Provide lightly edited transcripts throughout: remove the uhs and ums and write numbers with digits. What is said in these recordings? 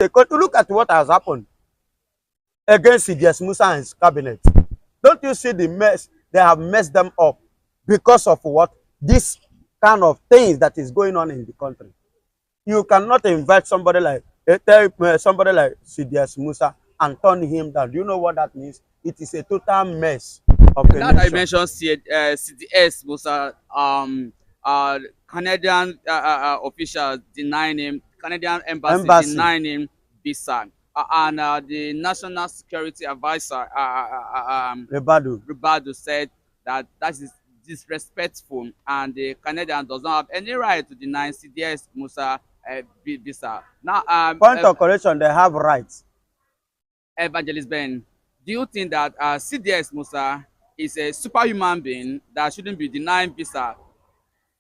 Look at what has happened against CDS Musa and his cabinet. Don't you see the mess? They have messed them up because of what? This kind of things that is going on in the country. You cannot invite somebody like somebody like CDS Musa and turn him down. Do you know what that means? It is a total mess of a Now that I nation. mentioned CDS Musa, Canadian officials denying him, Canadian embassy Embassy, denying him visa, and the national security advisor Rebadu. Ribadu said that that is disrespectful, and the Canadian does not have any right to deny CDS Musa visa. Now, Point of correction, they have rights. Evangelist Ben, do you think that CDS Musa is a superhuman being that shouldn't be denying visa?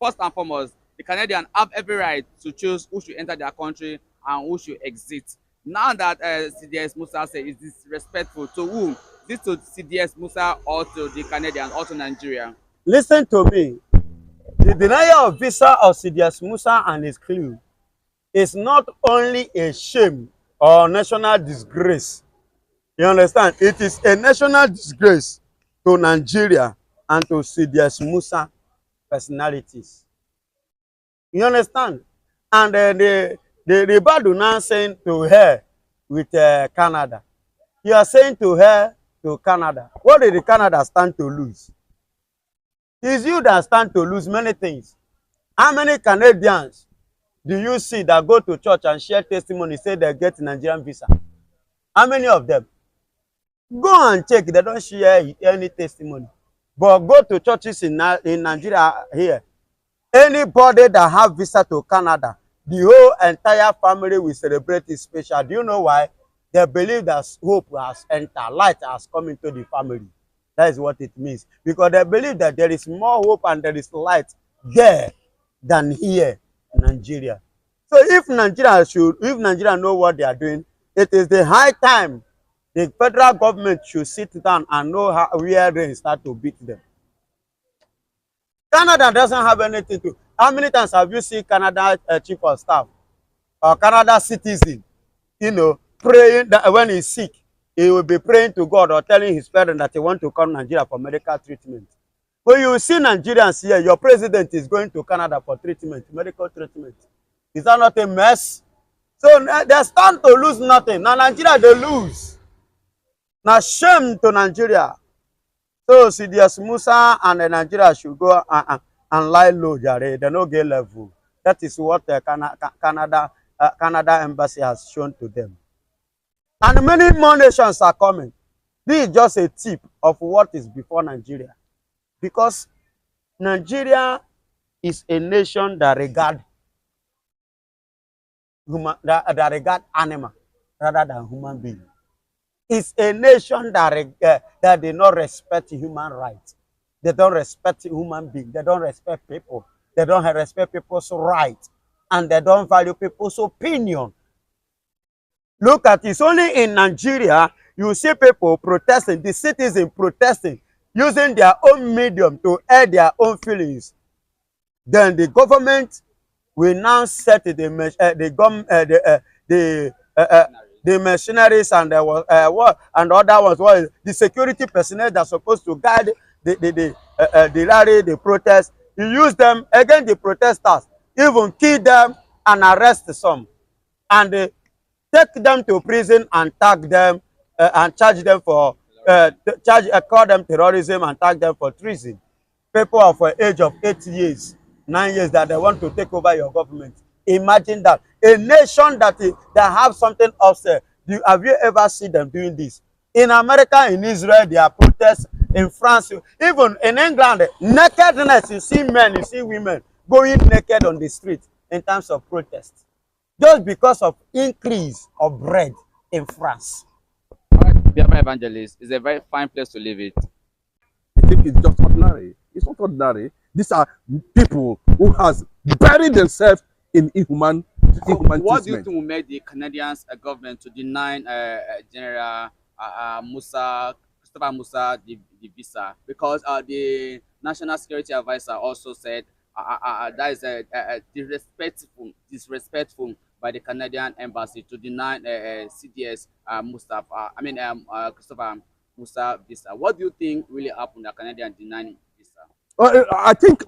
First and foremost, the Canadians have every right to choose who should enter their country and who should exit. Now that CDS Musa says is disrespectful to whom? Is this to CDS Musa or to the Canadians or to Nigeria? Listen to me. The denial of visa of CDS Musa and his crew is not only a shame or national disgrace. You understand? It is a national disgrace to Nigeria and to CDS Musa personalities. You understand? And the Badu now saying to her with Canada. You are saying to her to Canada. What did the Canada stand to lose? It's you that stand to lose many things. How many Canadians do you see that go to church and share testimony, say they get Nigerian visa? How many of them? Go and check. They don't share any testimony. But go to churches in Nigeria here. Anybody that have visa to Canada, the whole entire family will celebrate it special. Do you know why? They believe that hope has entered, light has come into the family. That is what it means. Because they believe that there is more hope and there is light there than here in Nigeria. So if Nigeria know what they are doing, it is the high time the federal government should sit down and know where they start to beat them. Canada doesn't have anything to. How many times have you seen Canada chief of staff or Canada citizen, praying that when he's sick, he will be praying to God or telling his parents that he want to come to Nigeria for medical treatment. But you see Nigerians here, your president is going to Canada for treatment, medical treatment. Is that not a mess? So they stand to lose nothing. Now Nigeria, they lose. Now shame to Nigeria. So CDS Musa and Nigeria should go and lie low, jare. They no get level. That is what the Canada embassy has shown to them. And many more nations are coming. This is just a tip of what is before Nigeria. Because Nigeria is a nation that regard that regard animal rather than human being. It's a nation that they not respect human rights. They don't respect human beings. They don't respect people. They don't respect people's rights. And they don't value people's opinion. Look at it. It's only in Nigeria you see people protesting, the citizens protesting, using their own medium to air their own feelings. Then the government will now set the mercenaries and and other ones. What is the security personnel that are supposed to guide the rally, the protest? You use them against the protesters, even kill them and arrest some, and take them to prison and tag them and charge them for call them terrorism and tag them for treason. People of age of 8 years, 9 years that they want to take over your government. Imagine that. A nation that have something upset. Have you ever seen them doing this? In America, in Israel, there are protests. In France, even in England, nakedness. You see men, you see women going naked on the street in terms of protest. Just because of increase of bread in France. All right, Biafra Evangelist, is a very fine place to live it. I think it's just ordinary. It's not ordinary. These are people who has buried themselves in inhuman What do you treatment. think will make the Canadians government to deny General Christopher Musa the visa? Because the national security advisor also said that is disrespectful by the Canadian embassy to deny CDS Mustafa, Christopher Musa visa. What do you think really happened that Canadian denying visa? I think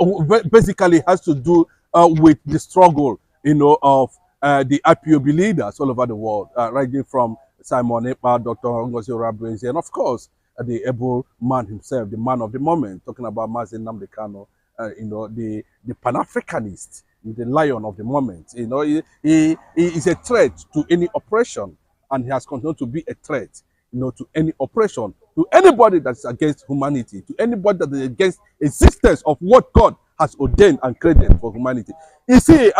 basically it has to do with the struggle, of the IPOB leaders all over the world, ranging from Simon Ekpa, Dr. Ngozi Orebunzi, and of course the able man himself, the man of the moment, talking about Mazi Nnamdi Kanu, the Pan-Africanist, the lion of the moment. He is a threat to any oppression, and he has continued to be a threat, to any oppression, to anybody that's against humanity, to anybody that is against existence of what God has ordained and created for humanity. You see,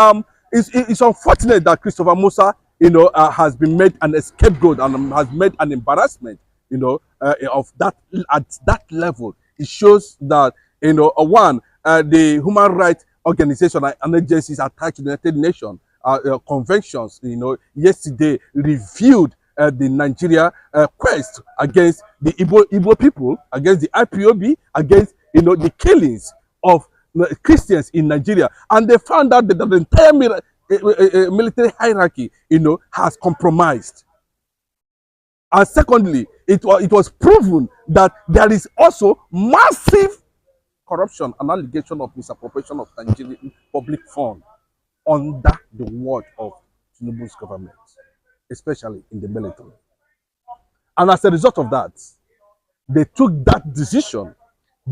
it's unfortunate that Christopher Musa, has been made an scapegoat and has made an embarrassment, of that at that level. It shows that, the human rights organization and agencies attached to the United Nations conventions, yesterday reviewed the Nigeria quest against the Igbo people, against the IPOB, against the killings of Christians in Nigeria, and they found out that the entire military hierarchy, has compromised. And secondly, it was proven that there is also massive corruption and allegation of misappropriation of Nigerian public fund under the watch of Tinubu's government, especially in the military. And as a result of that, they took that decision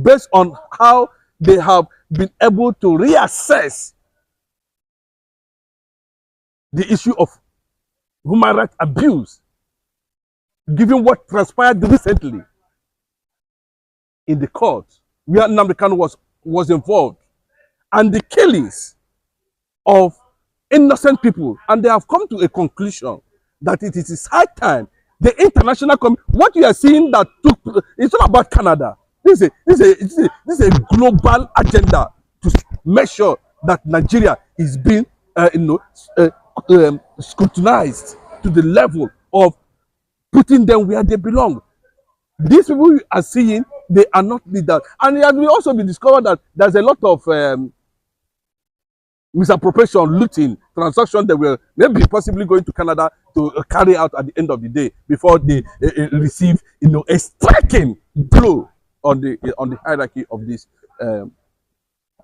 based on how they have been able to reassess the issue of human rights abuse, given what transpired recently in the court where Nnamdi Kanu was involved, and the killings of innocent people. And they have come to a conclusion that it is high time the international what you are seeing that took, it's not about Canada. This is a global agenda to make sure that Nigeria is being scrutinized to the level of putting them where they belong. These people you are seeing, they are not leaders. And it has also been discovered that there's a lot of misappropriation, looting, transactions that were maybe possibly going to Canada to carry out at the end of the day before they receive, a striking blow on the hierarchy of this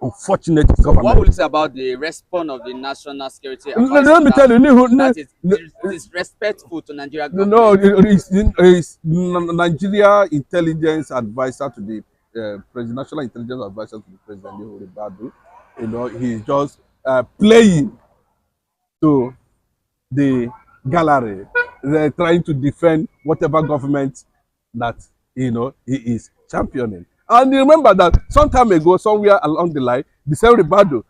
unfortunate government. What will you say about the response of the national security? Let me tell you, that it is respectful to Nigeria government. No, Nigeria intelligence advisor to the national intelligence advisor to the president, Badu. He's just playing to the gallery. They're trying to defend whatever government that he is championing. And you remember that some time ago, somewhere along the line, the same Ribado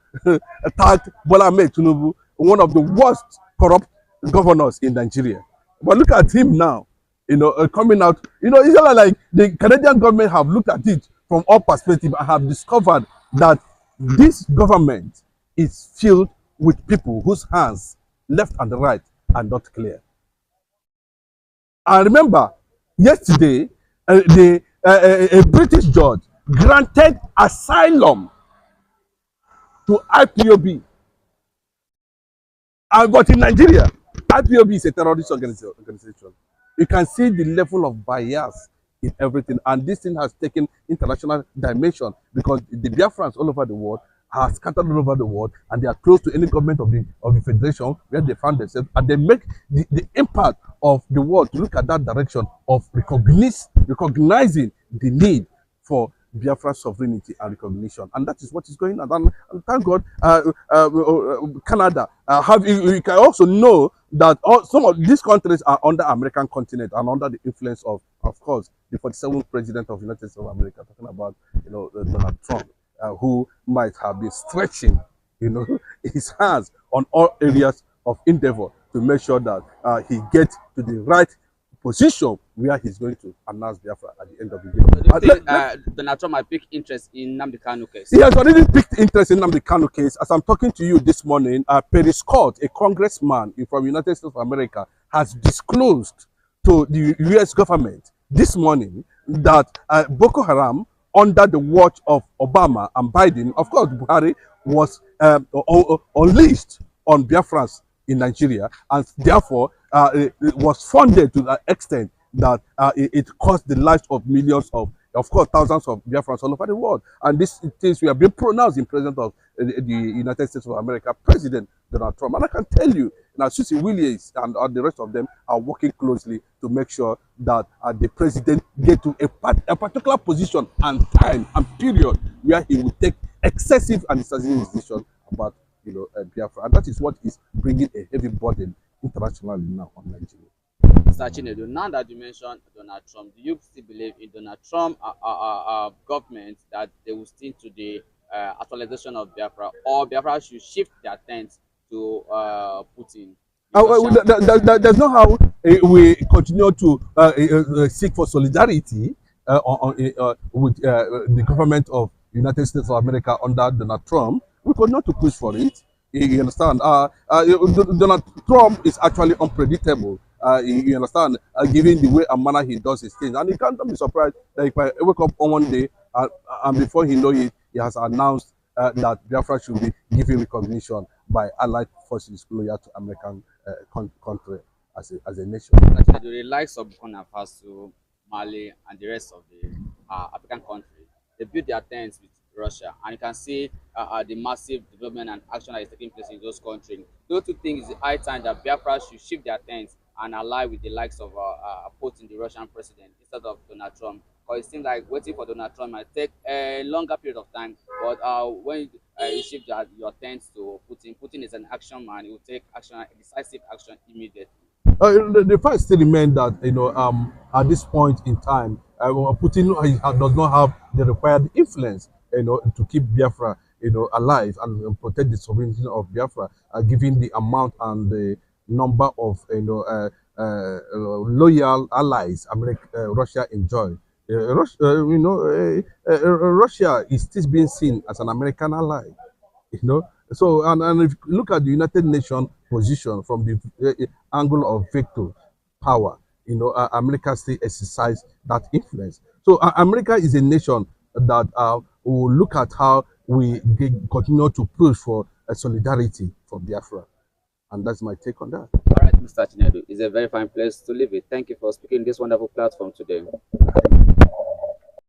attacked Bola Ahmed Tinubu, one of the worst corrupt governors in Nigeria. But look at him now, coming out. It's like the Canadian government have looked at it from all perspectives and have discovered that this government is filled with people whose hands, left and right, are not clear. And remember, yesterday, a British judge granted asylum to IPOB. But in Nigeria, IPOB is a terrorist organization. You can see the level of bias in everything. And this thing has taken international dimension because the Biafrans all over the world are scattered all over the world, and they are close to any government of the federation where they found themselves, and they make the impact of the world to look at that direction of recognizing the need for Biafra sovereignty and recognition. And that is what is going on. And thank God, Canada, you can also know that some of these countries are under American continent and under the influence of course, the 47th president of the United States of America, talking about, Donald Trump, who might have been stretching, his hands on all areas of endeavor to make sure that he gets to the right position where he's going to announce Biafra at the end of the day. Do you think Donald Trump might pick interest in Nnamdi Kanu case? He has already picked interest in Nnamdi Kanu case. As I'm talking to you this morning, Perry Scott, a congressman from the United States of America, has disclosed to the U.S. government this morning that Boko Haram, under the watch of Obama and Biden, of course, Buhari, was unleashed on Biafrans in Nigeria, and therefore it was funded to the extent that it cost the lives of millions of course, thousands of Biafrans all over the world. And these things we have been pronounced in President of the United States of America, President Donald Trump. And I can tell you, now Susie Williams and the rest of them are working closely to make sure that the president get to a particular position and time and period where he will take excessive and decisive decision about Biafra. And that is what is bringing a heavy burden internationally now on Nigeria. Mr. Chinedu, now that you mentioned Donald Trump, do you still believe in Donald Trump government that they will stick to the actualization of Biafra, or Biafra should shift their tent to Putin? There's no how we continue to seek for solidarity with the government of United States of America under Donald Trump. We continue to push for it. You understand? Donald Trump is actually unpredictable. You understand? Given the way and manner he does his things, and you can't be surprised that if I wake up on one day and before he know it, he has announced that Biafra should be given recognition by allied forces loyal to American country as a nation. The likes of Burkina Faso, Mali, and the rest of the African countries, they build their tents with Russia, and you can see the massive development and action that is taking place in those countries. Those two things, it's high time that Biafra should shift their tents and ally with the likes of Putin, the Russian president, instead of Donald Trump. Because it seems like waiting for Donald Trump might take a longer period of time. But when you shift your tents to Putin, Putin is an action man. He will take action, decisive action immediately. The fact still remains that at this point in time, Putin does not have the required influence, to keep Biafra, alive and protect the sovereignty of Biafra, given the amount and the number of loyal allies Russia enjoy. Russia is still being seen as an American ally. So and if you look at the United Nations position from the angle of veto power, America still exercise that influence. So America is a nation that will look at how we continue to push for a solidarity for Biafra. And that's my take on that. All right, Mr. Chinedu, it's a very fine place to live it. Thank you for speaking this wonderful platform today.